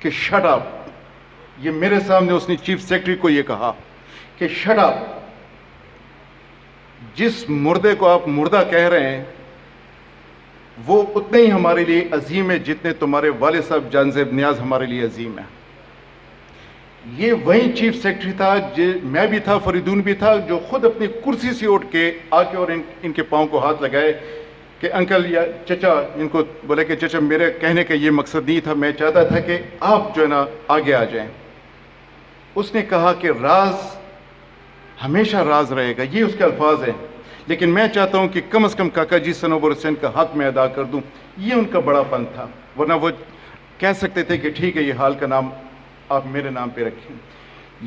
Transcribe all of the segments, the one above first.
کہ shut up. یہ میرے سامنے اس نے چیف سیکرٹری کو یہ کہا کہ شٹ اپ. جس مردے کو آپ مردہ کہہ رہے ہیں وہ اتنے ہی ہمارے لیے عظیم ہے جتنے تمہارے والد صاحب جان زیب نیاز ہمارے لیے عظیم ہے. یہ وہی چیف سیکرٹری تھا، میں بھی تھا، فریدون بھی تھا، جو خود اپنی کرسی سے اٹھ کے آ کے اور ان کے پاؤں کو ہاتھ لگائے کہ انکل یا چچا، ان کو بولے کہ چچا میرے کہنے کا یہ مقصد نہیں تھا، میں چاہتا تھا کہ آپ جو ہے نا آگے آ جائیں. اس نے کہا کہ راز ہمیشہ راز رہے گا، یہ اس کے الفاظ ہیں، لیکن میں چاہتا ہوں کہ کم از کم کاکا جی سنوبر حسین کا حق میں ادا کر دوں. یہ ان کا بڑا پن تھا، ورنہ وہ کہہ سکتے تھے کہ ٹھیک ہے یہ حال کا نام آپ میرے نام پہ رکھیں.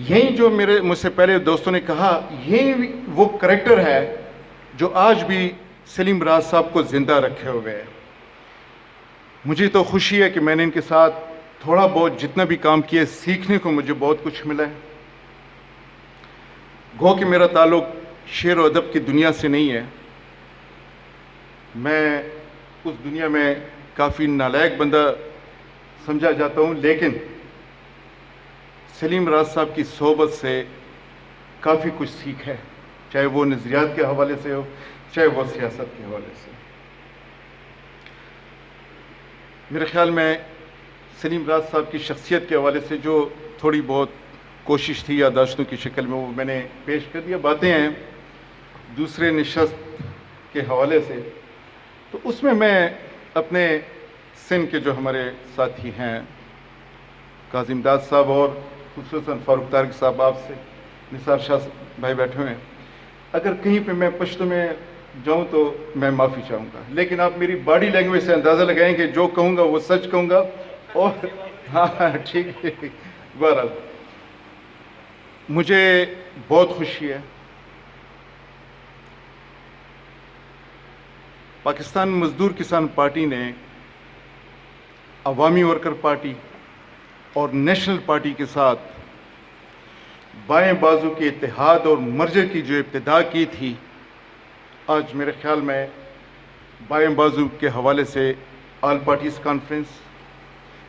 یہی جو مجھ سے پہلے دوستوں نے کہا، یہی وہ کریکٹر ہے جو آج بھی سلیم راز صاحب کو زندہ رکھے ہوئے ہے. مجھے تو خوشی ہے کہ میں نے ان کے ساتھ تھوڑا بہت جتنا بھی کام کیا، سیکھنے کو مجھے بہت کچھ ملا ہے. گو کہ میرا تعلق شعر و ادب کی دنیا سے نہیں ہے، میں اس دنیا میں کافی نالائق بندہ سمجھا جاتا ہوں، لیکن سلیم راز صاحب کی صحبت سے کافی کچھ سیکھ ہے، چاہے وہ نظریات کے حوالے سے ہو، چاہے وہ سیاست کے حوالے سے. میرے خیال میں سلیم راز صاحب کی شخصیت کے حوالے سے جو تھوڑی بہت کوشش تھی یادداشتوں کی شکل میں، وہ میں نے پیش کر دیا. باتیں ہیں دوسرے نشست کے حوالے سے، تو اس میں اپنے سندھ کے جو ہمارے ساتھی ہیں قاضی امداد صاحب اور خصوصاً فاروق طارق صاحب، آپ سے نثار شاہ بھائی بیٹھے ہوئے ہیں، اگر کہیں پہ میں پشتو میں جاؤں تو میں معافی چاہوں گا، لیکن آپ میری باڈی لینگویج سے اندازہ لگائیں کہ جو کہوں گا وہ سچ کہوں گا. اور ہاں ٹھیک ہے. بہرحال مجھے بہت خوشی ہے، پاکستان مزدور کسان پارٹی نے عوامی ورکر پارٹی اور نیشنل پارٹی کے ساتھ بائیں بازو کے اتحاد اور مرجر کی جو ابتدا کی تھی، آج میرے خیال میں بائیں بازو کے حوالے سے آل پارٹیز کانفرنس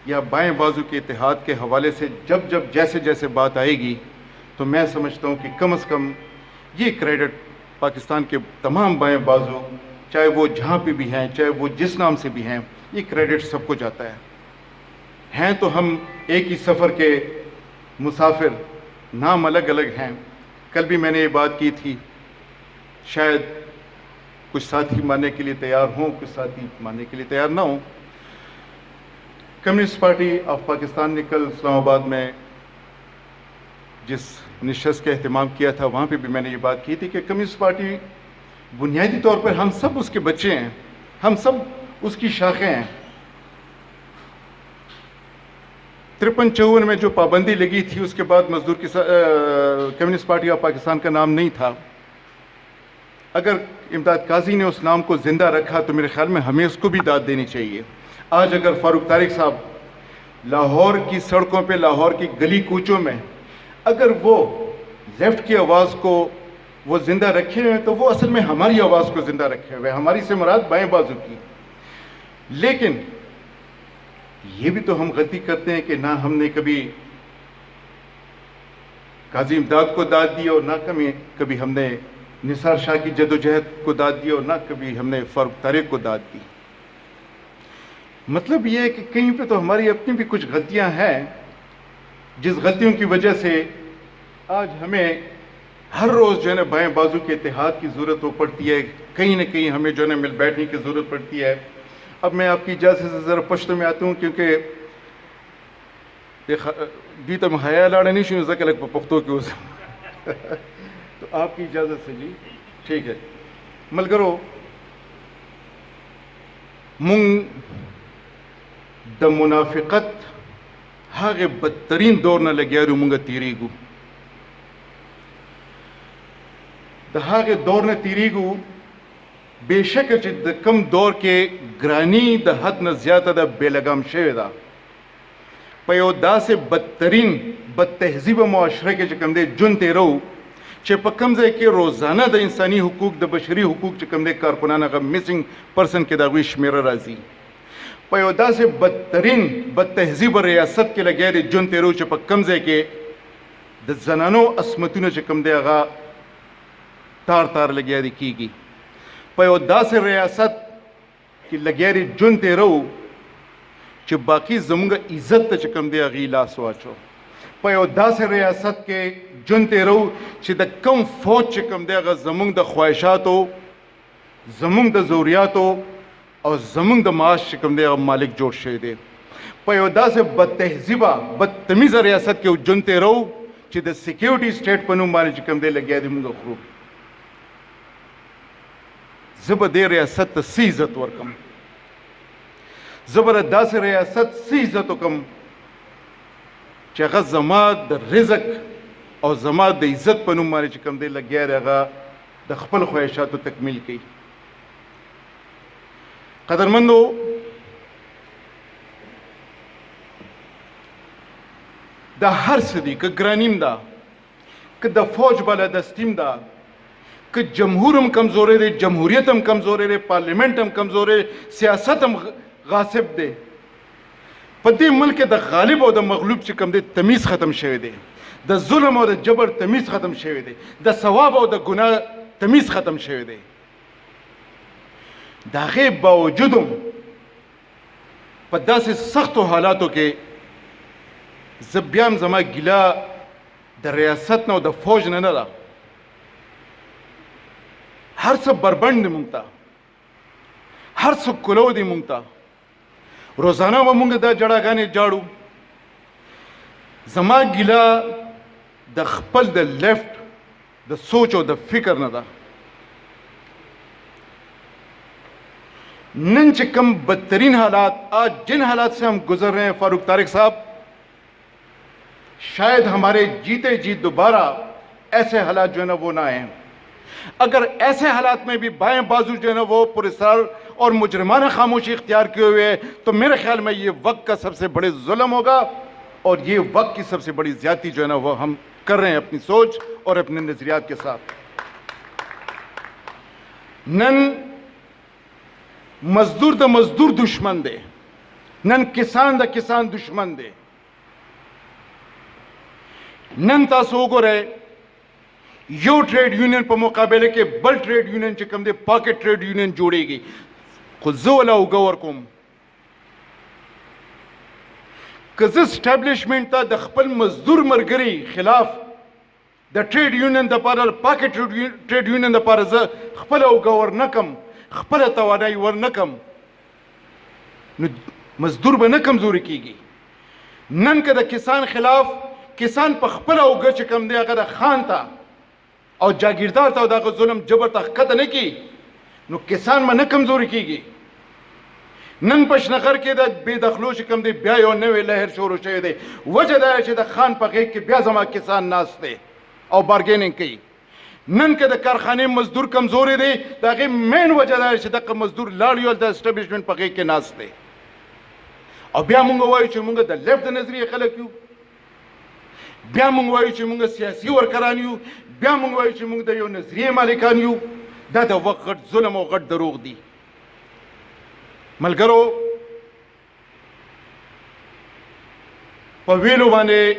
یا بائیں بازو کے اتحاد کے حوالے سے جب جیسے بات آئے گی، تو میں سمجھتا ہوں کہ کم از کم یہ کریڈٹ پاکستان کے تمام بائیں بازو، چاہے وہ جہاں پہ بھی ہیں، چاہے وہ جس نام سے بھی ہیں، یہ کریڈٹ سب کو جاتا ہے. ہیں تو ہم ایک ہی سفر کے مسافر، نام الگ الگ ہیں. کل بھی میں نے یہ بات کی تھی، شاید کچھ ساتھی ماننے کے لیے تیار ہوں، کچھ ساتھی ماننے کے لیے تیار نہ ہوں. کمیونسٹ پارٹی آف پاکستان نے کل اسلام آباد میں جس نشست کا اہتمام کیا تھا، وہاں پہ بھی میں نے یہ بات کی تھی کہ کمیونسٹ پارٹی بنیادی طور پر ہم سب اس کے بچے ہیں، ہم سب اس کی شاخیں ہیں. 53-54 میں جو پابندی لگی تھی، اس کے بعد کمیونسٹ پارٹی آف پاکستان کا نام نہیں تھا. اگر امداد قاضی نے اس نام کو زندہ رکھا تو میرے خیال میں ہمیں اس کو بھی داد دینی چاہیے. آج اگر فاروق طارق صاحب لاہور کی سڑکوں پہ، لاہور کی گلی کوچوں میں اگر وہ لیفٹ کی آواز کو وہ زندہ رکھے ہوئے، تو وہ اصل میں ہماری آواز کو زندہ رکھے ہوئے، ہماری سے مراد بائیں بازو کی. لیکن یہ بھی تو ہم غلطی کرتے ہیں کہ نہ ہم نے کبھی قاضی امداد کو داد دی، اور نہ کبھی ہم نے نثار شاہ کی جدوجہد کو داد دی، اور نہ کبھی ہم نے فاروق طارق کو داد دی. مطلب یہ ہے کہ کہیں پہ تو ہماری اپنی بھی کچھ غلطیاں ہیں، جس غلطیوں کی وجہ سے آج ہمیں ہر روز جو ہے نا بائیں بازو کے اتحاد کی ضرورت ہو پڑتی ہے. کہیں نہ کہیں ہمیں جو ہے نا مل بیٹھنے کی ضرورت پڑتی ہے. اب میں آپ کی اجازت سے ذرا پشتو میں آتا ہوں، کیونکہ بھی تم حیا لاڑے نہیں شو زکلک پختو کی اس تو آپ کی اجازت سے جی ٹھیک ہے. ملگرو منگ د منافقت هغه بدترین دور نه لګیارو مونږ تیریږو، د هغه دور نه تیریږو بېشکه چې د کم دور کې ګرانی د حد نه زیاته ده، بې لګام شوې ده. په یو داسې بدترین بد تهذیبه معاشره کې چې کوم دی ژوند تېرو، چې په کوم ځای کې روزانه د انساني حقوق، د بشري حقوق چې کوم دی کارکنان هغه میسنګ پرسن کې د هغوی شمېره راځي. په یو داسې بدترین بد تهذیب ریاست کې لګیا دی جون تیرو چې په کوم ځای کې د زنانو عصمتونه چې کوم دی هغه تار تار لګیا دی کېږي. په یو داسې ریاست کې لګیا دی جون تیرو چې باقي زموږ عزت ته چې کوم دی هغې لاس واچو. په یو داسې ریاست کې جون تیرو چې د کم فوج چې کوم دی هغه زموږ د خواهشاتو، زموږ د ضروریاتو او زموږ د معاش چې کوم دی هغه مالک جوړ شوی دی. په یو داسې بد تهذیبه بدتمیزه ریاست کې جون تیرو چې د سیکیورټي سټیټ په نوم باندې چې کوم دی لګیا دی موږ خورو. زه به دې ریاست ته څه عزت ورکړم؟ زه به داسې ریاست څه عزت وکړم چې هغه زما د رزق او زما د عزت په نوم باندې چې کوم دی لګیا دی هغه د خپل خواهشاتو تکمیل کوي. قدرمندو، دا هر څه دي، که ګرانیم ده، که د فوج بالادستیم ده، که جمهور هم کمزوری دی، جمهوریت هم کمزوری دی، پارلیمنٹ هم کمزوری دی، سیاست هم غاصب دی. په دې ملک د غالب او د مغلوب چې کوم دی تمیز ختم شوی دی، د ظلم او د جبر تمیز ختم شوی دی، د ثواب او د ګناه تمیز ختم شوی دی. د هغې باوجود هم په داسې سختو حالاتو کې زه بیا هم زما ګیله د ریاست نه او د فوج نه ده. هر څه بربند دی مونږ ته، هر څه کلو دی مونږ ته. روزانه به مونږ دا جړاګانې جاړو. زما ګیله د خپل د لیفټ د سوچ او د فکر نه ده. نن چې کم بدترین حالات آج جن حالات سے ہم گزر رہے ہیں فاروق طارق صاحب، شاید ہمارے جیتے جی دوبارہ ایسے حالات جو ہے نا وہ نہ آئیں. اگر ایسے حالات میں بھی بائیں بازو جو ہے نا وہ پراسرار اور مجرمانہ خاموشی اختیار کیے ہوئے ہے تو میرے خیال میں یہ وقت کا سب سے بڑے ظلم ہوگا اور یہ وقت کی سب سے بڑی زیادتی جو ہے نا وہ ہم کر رہے ہیں اپنی سوچ اور اپنے نظریات کے ساتھ. نن مزدور د مزدور دشمن دی، نن کسان د کسان دشمن دی. نن تاسو وګورئ یو ټریډ یونین په مقابله کې بل ټریډ یونین چې کوم دی پاکټ ټریډ یونین جوړیږي. خو زه ولا اوږه ورکوم که زه اسټابلیشمنټ ته د خپل مزدور ملګري خلاف د ټریډ یونین دپاره پاکټ ټریډ یونین دپاره زه خپله اوږه ورنه کم، خپله توانایي ورنه کم، نو مزدور به نه کمزوري کیږي. نن که د کسان خلاف کسان په خپله اوږه چې کوم دی هغه د خان ته او جاگیردار ته او دغه ظلم جبر ته ښکته نه کي نو کسان به نه کمزوري کیږي. نن په شنغر کې د بې دخلو چې کوم دی بیا یو نوی لهر شروع شوی دی. وجه دا چې د خان په غېږ کې بیا زما کسان ناست دی او بارګیننګ کوي. نن که د کارخانې مزدور کمزوري دی د هغې مین وجه دا چې دغه مزدور لاړ یو د اسټابلیشمنټ په غېږ کې ناست دی. او بیا مونږ وایو چې مونږ د لیفټ د نظریې خلک یو، بیا مونږ وایو چې مونږ سیاسي ورکران یو، بیا مونږ وایو چې مونږ د یو نظریې مالکان یو. دا د وخت غټ ظلم او غټ دروغ دي. ملګرو، په ویلو باندې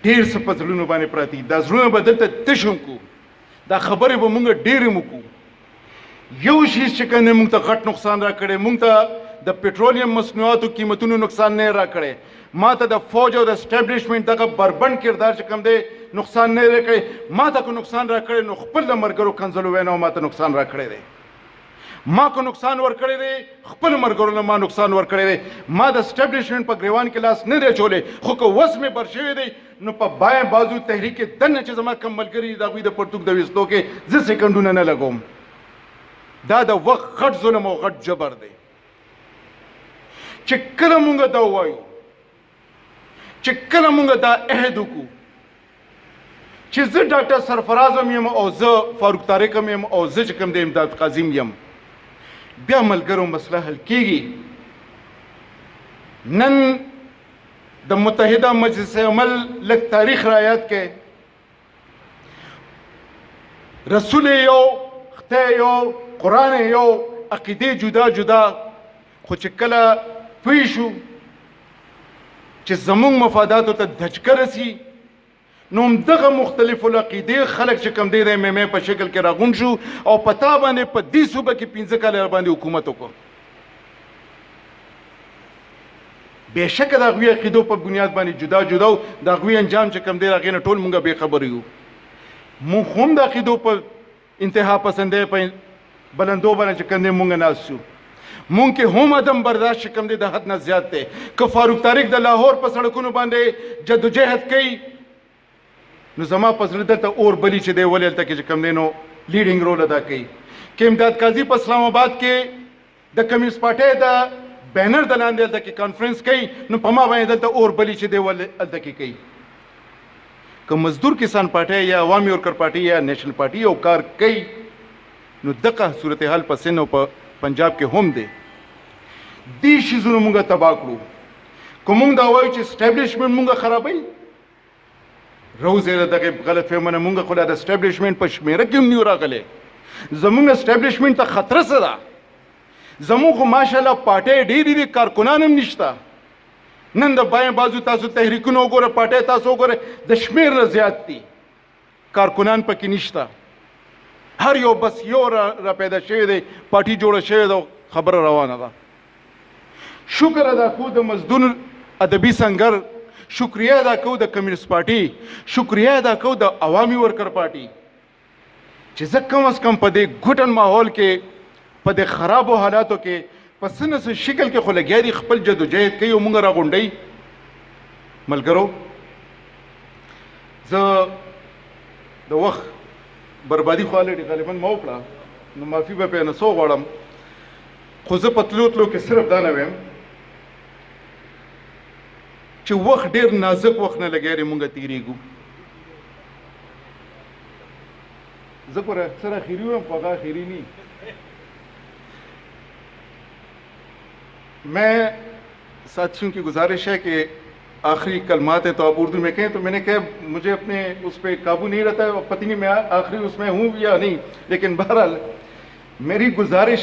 ډېر څه په زړونو باندې پراته دي. دا زړونه به دلته تش هم کړو، دا خبرې به مونږ ډېرې هم وکړو. یو شیز چې کوم دی مونږ ته غټ نقصان را کړی، مونږ ته د پټرولیم مصنوعاتو قیمتونو نقصان نه را کړی، ما ته د فوج او د اسټابلیشمنټ دغه بربند کردار چې کوم دی نقصان نه را کړی. ما ته که نقصان را کړی نو خپل د ملګرو کنځلو وینو ما ته نقصان را کړی دی. ما که نقصان ورکړی دی خپل ملګرو نه ما نقصان ورکړی دی. ما د اسټابلیشمنټ په ګریوان کې لاس نه دی اچولی، خو که وس مې بر شوی دی نو په بایاں بازو تحریک دننه چې زما کم ملګري د هغوی د پرتوګ د ویستو کې زه سیکنډونه نه لګوم. دا د وخت غټ ظلم او غټ جبر دی. چې کله مونږ دا ووایو، چې کله مونږ دا عهد وکړو چې زه ډاکټر سرفراز هم یم او زه فاروق طارق هم یم او زه چې کوم د امداد قاضي یم، بیا ملګرو مسله حل کیږي. نن د متحده مجلس عمل لږ تاریخ را یاد کړئ. رسول یو، خدای یو، قرآن یو، عقیدې جدا جدا، خو چې کله پوه شو چې زمونږ مفاداتو ته دھچکه رسي نو همدغه مختلفو العقیدې خلک چې کوم دی د ایم ایم اے په شکل کې راغونډ شو او په تا باندې په دې صوبه کې 15 کاله باندې حکومت وکړو. بېشکه د هغوی عقیدو په بنیاد باندې جدا جدا و، د هغوی انجام چې کوم دی هغې نه ټول مونږ بې خبره یو. مونږ هم د عقیدو په انتها پسندۍ په بلندو باندې چې کوم دی مونږ ناست یو. مونږ کې هم عدم برداشت چې کوم دی د حد نه زیات دی. که فاروق طارق د لاهور په سړکونو باندې جدوجہد کوي نو زما په زړه دلته اور بلی چې دی ولې هلته کې چې کوم دی نو لیډینګ رول ادا کوي. که امداد قاضي په اسلام آباد کې د کمیونست پارټۍ د بینر د لاندې هلته کې کانفرنس کوي نو په ما باندې دلته اور بلی چې دی ولې هلته کې کوي. که مزدور کسان پارټۍ یا عوامي ورکر پارټۍ یا نیشنل پارټۍ یو کار کوي نو دغه صورتحال په سند او په پنجاب کې هم دی. دې شیزونو مونږ تباه کړو. که مونږ دا وایو چې اسټیبلیشمنټ مونږ خرابوي روزه دغه غلط فهمونه مونږ خو د اسټیبلیشمنټ په شمیره کې هم نه راغلی. زمونږ اسټیبلیشمنټ ته خطره څه ده؟ زمونږ خو ماشاءالله پارټۍ ډېرې دي، کارکنان هم نشته. نن د بایاں بازو تاسو تحریکونه وګوره، پارټۍ تاسو وګوره، د شمیر نه زیات دي، کارکنان پکې نشته. هر یو بس یو را پیدا شوی دی، پارټي جوړه شوې ده، خبره روانه ده. شکر ادا کوو د مزدور ادبي سنګر، شکریه ادا کوو د کمیونست پارټي، شکریه ادا کوو د عوامي ورکر پارټي چې زه کم از کم په دې ګوټن ماحول کې، په دې خرابو حالاتو کې په څه نه څه شکل کې خو لګیا دي، خپل جدوجہد کوي او مونږ راغونډوي. ملګرو، زه د وخت بربادي خو الready غالبا ما وکړه نو معافي به پرې نه څه غواړم، خو زه په تلو تلو کې صرف دا نه ویم چې وخت ډېر نازک وخت نه لګیا دی، مونږ تېرېږو. زه پر اکثر اخیری ہوں، خو هغه اخیری نہیں. میں ساتھیوں کی گزارش ہے کہ آخری کلمات ہیں تو آپ اردو میں کہیں، تو میں نے کہا مجھے اپنے اس پہ قابو نہیں رہتا ہے، پتہ نہیں میں آخری اس میں ہوں یا نہیں، لیکن بہرحال میری گزارش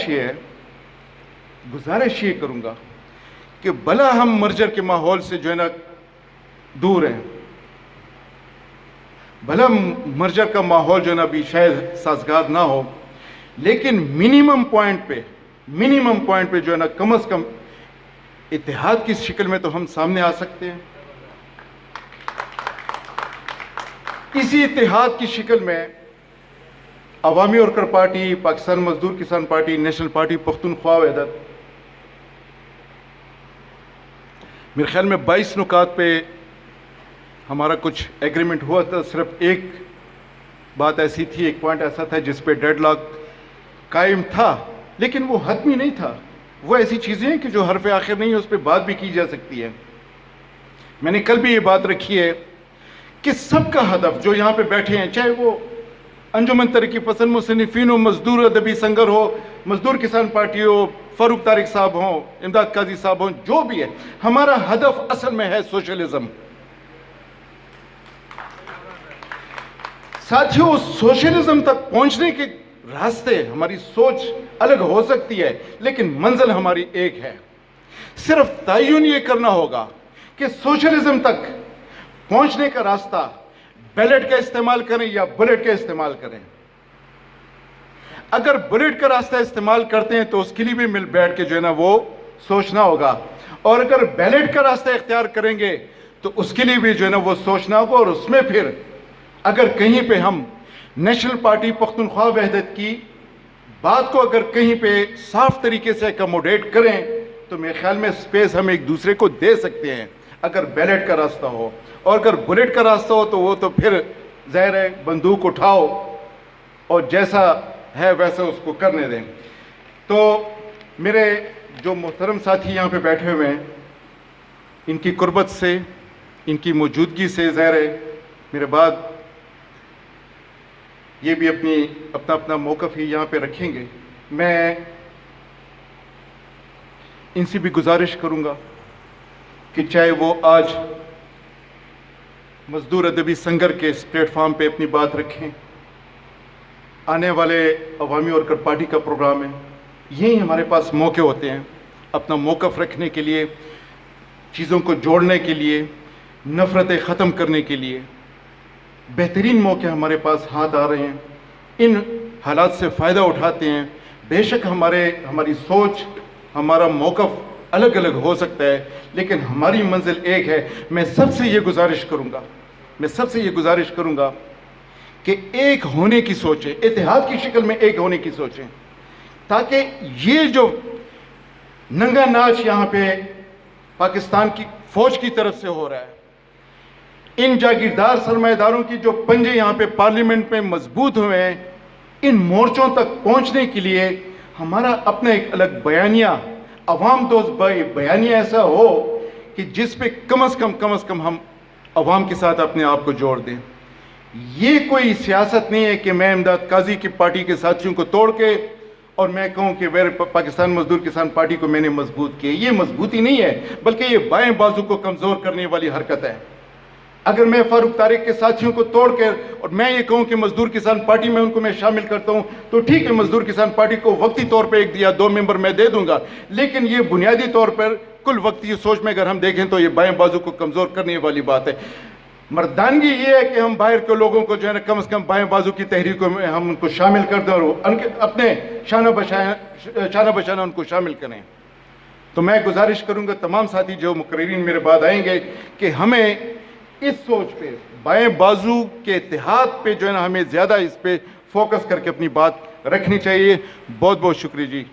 یہ کروں گا کہ بھلا ہم مرجر کے ماحول سے جو ہے نا دور ہیں، بھلا مرجر کا ماحول جو ہے نا ابھی شاید سازگار نہ ہو، لیکن منیمم پوائنٹ پہ جو ہے نا کم از کم اتحاد کی شکل میں تو ہم سامنے آ سکتے ہیں. اسی اتحاد کی شکل میں عوامی ورکر پارٹی، پاکستان مزدور کسان پارٹی، نیشنل پارٹی پختونخوا وحدت، میرے خیال میں 22 نکات پہ ہمارا کچھ ایگریمنٹ ہوا تھا. صرف ایک بات ایسی تھی، ایک پوائنٹ ایسا تھا جس پہ ڈیڈ لاک قائم تھا، لیکن وہ حتمی نہیں تھا. وہ ایسی چیزیں ہیں کہ جو حرف آخر نہیں ہے، اس پہ بات بھی کی جا سکتی ہے. میں نے کل بھی یہ بات رکھی ہے کہ سب کا ہدف جو یہاں پہ بیٹھے ہیں، چاہے وہ انجمن ترقی پسند مصنفین ہو، مزدور ادبی سنگر ہو، مزدور کسان پارٹی ہو، فاروق طارق صاحب ہوں، امداد قاضی صاحب ہوں، جو بھی ہے، ہمارا ہدف اصل میں ہے سوشلزم. ساتھیوں، سوشلزم تک پہنچنے کے راستے، ہماری سوچ الگ ہو سکتی ہے لیکن منزل ہماری ایک ہے. صرف تعین یہ کرنا ہوگا کہ سوشلزم تک پہنچنے کا راستہ بیلٹ کا استعمال کریں یا بلٹ کا استعمال کریں. اگر بلٹ کا راستہ استعمال کرتے ہیں تو اس کے لیے بھی مل بیٹھ کے جو ہے نا وہ سوچنا ہوگا، اور اگر بیلٹ کا راستہ اختیار کریں گے تو اس کے لیے بھی جو ہے نا وہ سوچنا ہوگا. اور اس میں پھر اگر کہیں پہ ہم نیشنل پارٹی پختونخوا وحدت کی بات کو اگر کہیں پہ صاف طریقے سے اکموڈیٹ کریں تو میرے خیال میں سپیس ہم ایک دوسرے کو دے سکتے ہیں، اگر بیلٹ کا راستہ ہو. اور اگر بلٹ کا راستہ ہو تو وہ تو پھر ظاہر ہے بندوق اٹھاؤ اور جیسا ہے ویسا اس کو کرنے دیں. تو میرے جو محترم ساتھی یہاں پہ بیٹھے ہوئے ہیں، ان کی قربت سے، ان کی موجودگی سے ظاہر ہے میرے بعد یہ بھی اپنا موقف ہی یہاں پہ رکھیں گے. میں ان سے بھی گزارش کروں گا کہ چاہے وہ آج مزدور ادبی سنگر کے اس پلیٹ فارم پہ اپنی بات رکھیں، آنے والے عوامی ورکر پارٹی کا پروگرام ہے، یہی ہمارے پاس موقع ہوتے ہیں. اپنا موقف رکھنے کے لیے, چیزوں کو جوڑنے کے لیے, نفرتیں ختم کرنے کے لیے. بہترین موقع ہمارے پاس ہاتھ آ رہے ہیں, ان حالات سے فائدہ اٹھاتے ہیں. بے شک ہماری سوچ, ہمارا موقف الگ الگ ہو سکتا ہے, لیکن ہماری منزل ایک ہے. میں سب سے یہ گزارش کروں گا کہ ایک ہونے کی سوچیں, اتحاد کی شکل میں ایک ہونے کی سوچیں, تاکہ یہ جو ننگا ناچ یہاں پہ پاکستان کی فوج کی طرف سے ہو رہا ہے, ان جاگیردار سرمایہ داروں کی جو پنجے یہاں پہ پارلیمنٹ میں مضبوط ہوئے ہیں, ان مورچوں تک پہنچنے کے لیے ہمارا اپنا ایک الگ بیانیہ, عوام دوست بیانیہ ایسا ہو کہ جس پہ کم از کم ہم عوام کے ساتھ اپنے آپ کو جوڑ دیں. یہ کوئی سیاست نہیں ہے کہ میں امداد قاضی کی پارٹی کے ساتھیوں کو توڑ کے اور میں کہوں کہ پاکستان مزدور کسان پارٹی کو میں نے مضبوط کیا. یہ مضبوطی نہیں ہے, بلکہ یہ بائیں بازو کو کمزور کرنے والی حرکت ہے. اگر میں فاروق طارق کے ساتھیوں کو توڑ کر اور میں یہ کہوں کہ مزدور کسان پارٹی میں ان کو میں شامل کرتا ہوں, تو ٹھیک ہے, مزدور کسان پارٹی کو وقتی طور پہ 1 یا 2 ممبر میں دے دوں گا, لیکن یہ بنیادی طور پر کل وقتی سوچ میں اگر ہم دیکھیں تو یہ بائیں بازو کو کمزور کرنے والی بات ہے. مردانگی یہ ہے کہ ہم باہر کے لوگوں کو جو ہے نا کم از کم بائیں بازو کی تحریکوں میں ہم ان کو شامل کر دیں اور اپنے شانہ بشانہ ان کو شامل کریں. تو میں گزارش کروں گا تمام ساتھی جو مقررین میرے بعد آئیں گے کہ ہمیں اس سوچ پہ, بائیں بازو کے اتحاد پہ جو ہے نا ہمیں زیادہ اس پہ فوکس کر کے اپنی بات رکھنی چاہیے. بہت بہت شکریہ جی.